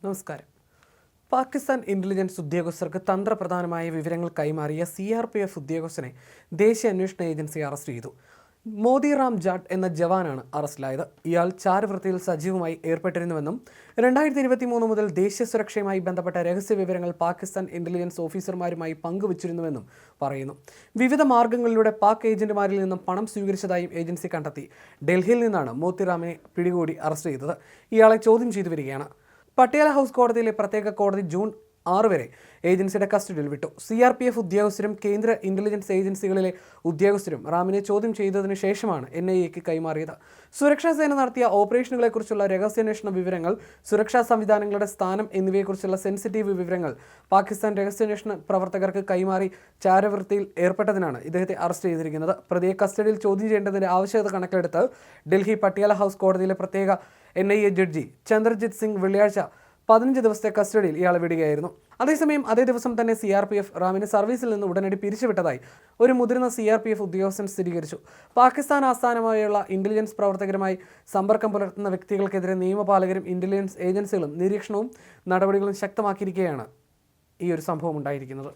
നമസ്കാരം. പാകിസ്ഥാൻ ഇന്റലിജൻസ് ഉദ്യോഗസ്ഥർക്ക് തന്ത്രപ്രധാനമായ വിവരങ്ങൾ കൈമാറിയ CRPF ഉദ്യോഗസ്ഥനെ ദേശീയ അന്വേഷണ ഏജൻസി അറസ്റ്റ് ചെയ്തു. മോദി റാം ജാട്ട് എന്ന ജവാനാണ് അറസ്റ്റിലായത്. ഇയാൾ ചാരവൃത്തിയിൽ സജീവമായി ഏർപ്പെട്ടിരുന്നുവെന്നും 2023 മുതൽ ദേശീയ സുരക്ഷയുമായി ബന്ധപ്പെട്ട രഹസ്യ വിവരങ്ങൾ പാകിസ്ഥാൻ ഇന്റലിജൻസ് ഓഫീസർമാരുമായി പങ്കുവച്ചിരുന്നുവെന്നും പറയുന്നു. വിവിധ മാർഗങ്ങളിലൂടെ പാക് ഏജന്റുമാരിൽ നിന്നും പണം സ്വീകരിച്ചതായും ഏജൻസി കണ്ടെത്തി. ഡൽഹിയിൽ നിന്നാണ് മോത്തി റാമിനെ പിടികൂടി അറസ്റ്റ് ചെയ്തത്. ഇയാളെ ചോദ്യം ചെയ്തു വരികയാണ്. പട്യാല ഹൗസ് കോടതിയിലെ പ്രത്യേക കോടതി ജൂൺ 6 വരെ ഏജൻസിയുടെ കസ്റ്റഡിയിൽ വിട്ടു. CRPF ഉദ്യോഗസ്ഥരും കേന്ദ്ര ഇന്റലിജൻസ് ഏജൻസികളിലെ ഉദ്യോഗസ്ഥരും റാമിനെ ചോദ്യം ചെയ്തതിനു ശേഷമാണ് NIAക്ക് കൈമാറിയത്. സുരക്ഷാ സേന നടത്തിയ ഓപ്പറേഷനുകളെക്കുറിച്ചുള്ള രഹസ്യാന്വേഷണ വിവരങ്ങൾ, സുരക്ഷാ സംവിധാനങ്ങളുടെ സ്ഥാനം എന്നിവയെക്കുറിച്ചുള്ള സെൻസിറ്റീവ് വിവരങ്ങൾ പാകിസ്ഥാൻ രഹസ്യാന്വേഷണ പ്രവർത്തകർക്ക് കൈമാറി ചാരവൃത്തിയിൽ ഏർപ്പെട്ടതിനാണ് ഇദ്ദേഹത്തെ അറസ്റ്റ് ചെയ്തിരിക്കുന്നത്. പ്രതിയെ കസ്റ്റഡിയിൽ ചോദ്യം ചെയ്യേണ്ടതിന്റെ ആവശ്യകത കണക്കിലെടുത്ത് ഡൽഹി പട്യാല ഹൗസ് കോടതിയിലെ പ്രത്യേക NIA ജഡ്ജി ചന്ദ്രജിത് സിംഗ് വെള്ളിയാഴ്ച 15 ദിവസത്തെ കസ്റ്റഡിയിൽ ഇയാളെ വിടുകയായിരുന്നു. അതേസമയം അതേ ദിവസം തന്നെ CRPF റാമിനെ സർവീസിൽ നിന്ന് ഉടനടി പിരിച്ചുവിട്ടതായി ഒരു മുതിർന്ന CRPF ഉദ്യോഗസ്ഥൻ സ്ഥിരീകരിച്ചു. പാകിസ്ഥാൻ ആസ്ഥാനമായുള്ള ഇന്റലിജൻസ് പ്രവർത്തകരുമായി സമ്പർക്കം പുലർത്തുന്ന വ്യക്തികൾക്കെതിരെ നിയമപാലകരും ഇന്റലിജൻസ് ഏജൻസികളും നിരീക്ഷണവും നടപടികളും ശക്തമാക്കിയിരിക്കുകയാണ് ഈ ഒരു സംഭവം ഉണ്ടായിരിക്കുന്നത്.